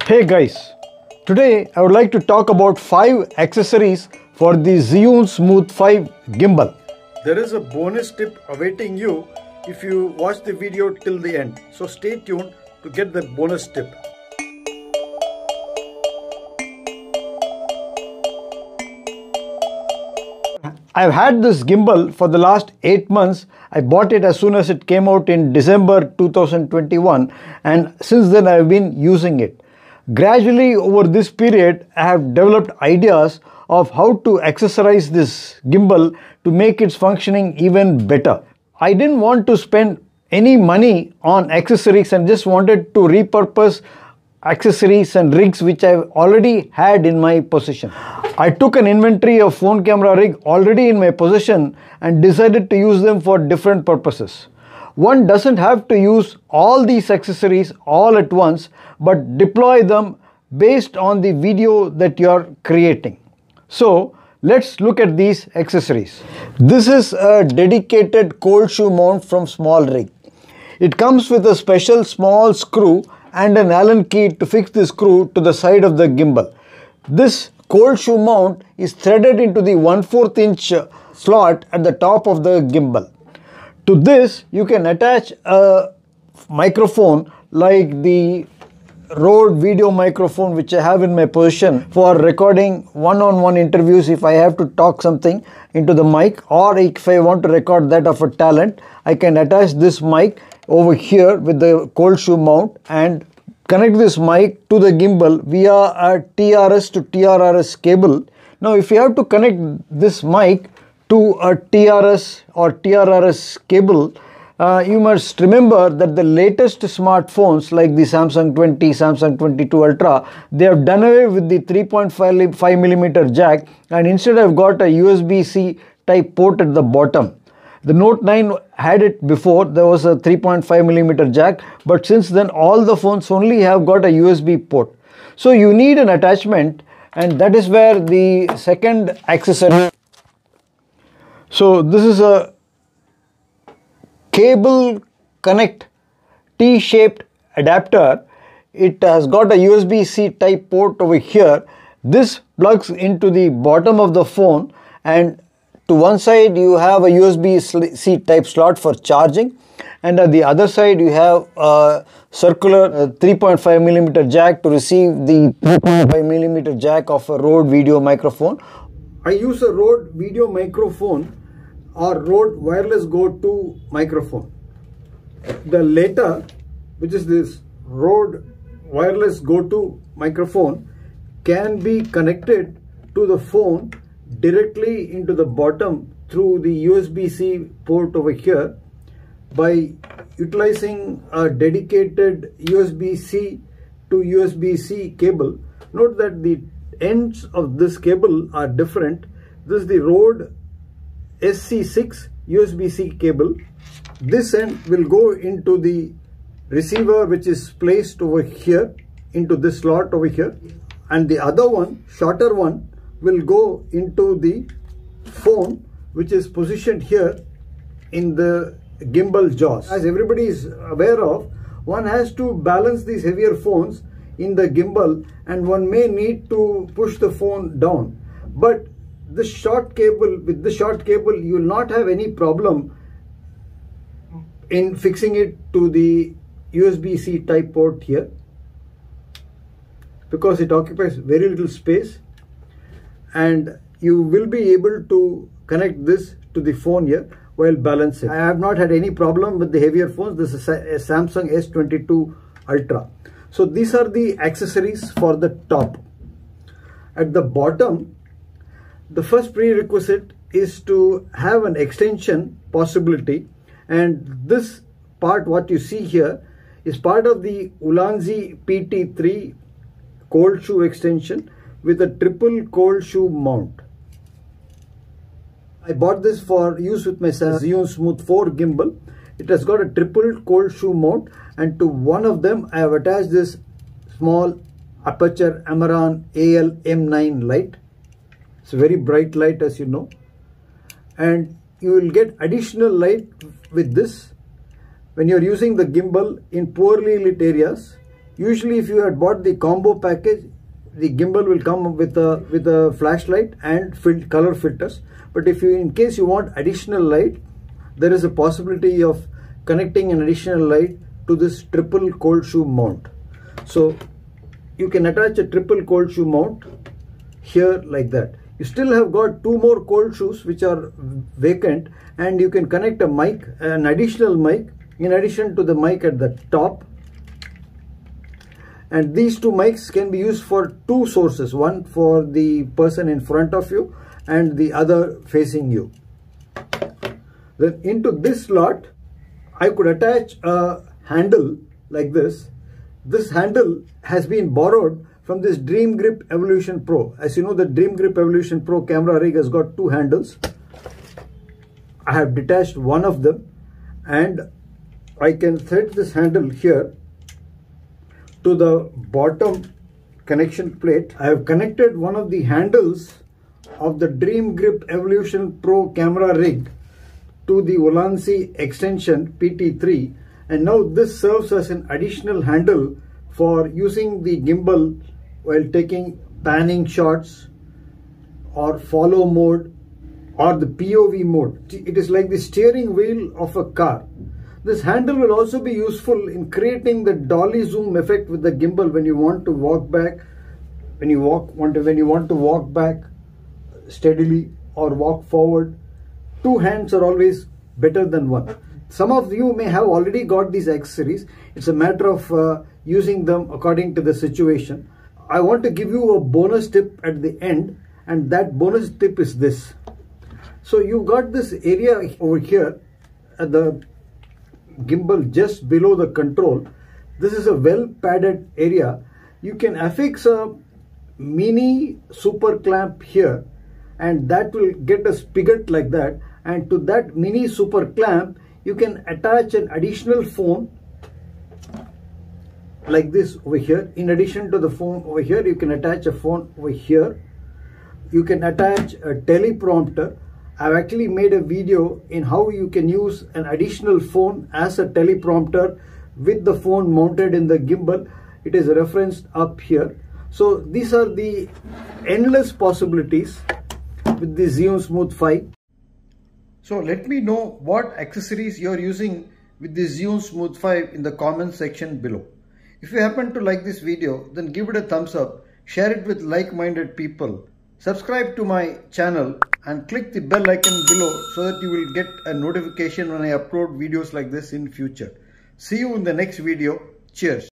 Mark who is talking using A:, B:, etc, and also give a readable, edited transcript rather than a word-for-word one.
A: Hey guys, today I would like to talk about 5 accessories for the Zhiyun Smooth 5 gimbal.
B: There is a bonus tip awaiting you if you watch the video till the end. So stay tuned to get that bonus tip.
A: I've had this gimbal for the last 8 months. I bought it as soon as it came out in December 2021, and since then I've been using it. Gradually over this period, I have developed ideas of how to accessorize this gimbal to make its functioning even better. I didn't want to spend any money on accessories and just wanted to repurpose accessories and rigs which I already had in my possession. I took an inventory of phone camera rig already in my possession and decided to use them for different purposes. One doesn't have to use all these accessories all at once, but deploy them based on the video that you are creating. So let's look at these accessories. This is a dedicated cold shoe mount from Small Rig. It comes with a special small screw and an Allen key to fix the screw to the side of the gimbal. This cold shoe mount is threaded into the 1/4 inch slot at the top of the gimbal. To this, you can attach a microphone like the Rode video microphone which I have in my possession for recording one-on-one interviews if I have to talk something into the mic, or if I want to record that of a talent, I can attach this mic over here with the cold shoe mount and connect this mic to the gimbal via a TRS to TRRS cable. Now if you have to connect this mic to a TRS or TRRS cable, you must remember that the latest smartphones like the Samsung 20, Samsung 22 Ultra, they have done away with the 3.5mm jack and instead have got a USB-C type port at the bottom. The Note 9 had it before, there was a 3.5mm jack, but since then all the phones only have got a USB port. So you need an attachment, and that is where the second accessory. So this is a cable connect T-shaped adapter. It has got a USB-C type port over here. This plugs into the bottom of the phone, and to one side you have a USB-C type slot for charging, and at the other side you have a circular 3.5mm jack to receive the 3.5mm jack of a Rode video microphone.
B: I use a Rode video microphone or Rode Wireless Go 2 microphone. The latter, which is this Rode Wireless Go 2 microphone, can be connected to the phone directly into the bottom through the USB-C port over here by utilizing a dedicated USB-C to USB-C cable. Note that the ends of this cable are different. This is the Rode SC6 USB-C cable. This end will go into the receiver which is placed over here into this slot over here, and the other one, shorter one, will go into the phone which is positioned here in the gimbal jaws. As everybody is aware of, one has to balance these heavier phones in the gimbal and one may need to push the phone down. But with the short cable you will not have any problem in fixing it to the USB-C type port here, because it occupies very little space, and you will be able to connect this to the phone here while balancing. I have not had any problem with the heavier phones. This is a Samsung S22 Ultra. So these are the accessories for the top. At the bottom, the first prerequisite is to have an extension possibility, and this part what you see here is part of the Ulanzi PT3 cold shoe extension with a triple cold shoe mount. I bought this for use with my Zhiyun Smooth 4 gimbal. It has got a triple cold shoe mount, and to one of them I have attached this small aperture Amaran AL M9 light. It's a very bright light, as you know, and you will get additional light with this when you're using the gimbal in poorly lit areas. Usually if you had bought the combo package, the gimbal will come with a flashlight and color filters. But if you, in case you want additional light, there is a possibility of connecting an additional light to this triple cold shoe mount. So you can attach a triple cold shoe mount here like that. You still have got two more cold shoes which are vacant, and you can connect a mic, an additional mic, in addition to the mic at the top. And these two mics can be used for two sources, one for the person in front of you and the other facing you. Then into this slot, I could attach a handle like this. This handle has been borrowed from this Dream Grip Evolution Pro. As you know, the Dream Grip Evolution Pro camera rig has got two handles. I have detached one of them, and I can thread this handle here to the bottom connection plate. I have connected one of the handles of the Dream Grip Evolution Pro camera rig to the Ulanzi extension PT3, and now this serves as an additional handle for using the gimbal while taking panning shots or follow mode or the POV mode. It is like the steering wheel of a car. This handle will also be useful in creating the dolly zoom effect with the gimbal when you want to walk back, when you want to walk back steadily or walk forward. Two hands are always better than one. Some of you may have already got these accessories. It's a matter of using them according to the situation. I want to give you a bonus tip at the end, and that bonus tip is this. So you've got this area over here at the gimbal just below the control. This is a well padded area. You can affix a mini super clamp here, and that will get a spigot like that, and to that mini super clamp you can attach an additional phone like this over here. In addition to the phone over here, you can attach a phone over here. You can attach a teleprompter. I've actually made a video in how you can use an additional phone as a teleprompter with the phone mounted in the gimbal. It is referenced up here. So these are the endless possibilities with the Zhiyun Smooth 5. So let me know what accessories you're using with the Zhiyun Smooth 5 in the comment section below. If you happen to like this video, then give it a thumbs up, share it with like-minded people, subscribe to my channel and click the bell icon below so that you will get a notification when I upload videos like this in future. See you in the next video. Cheers.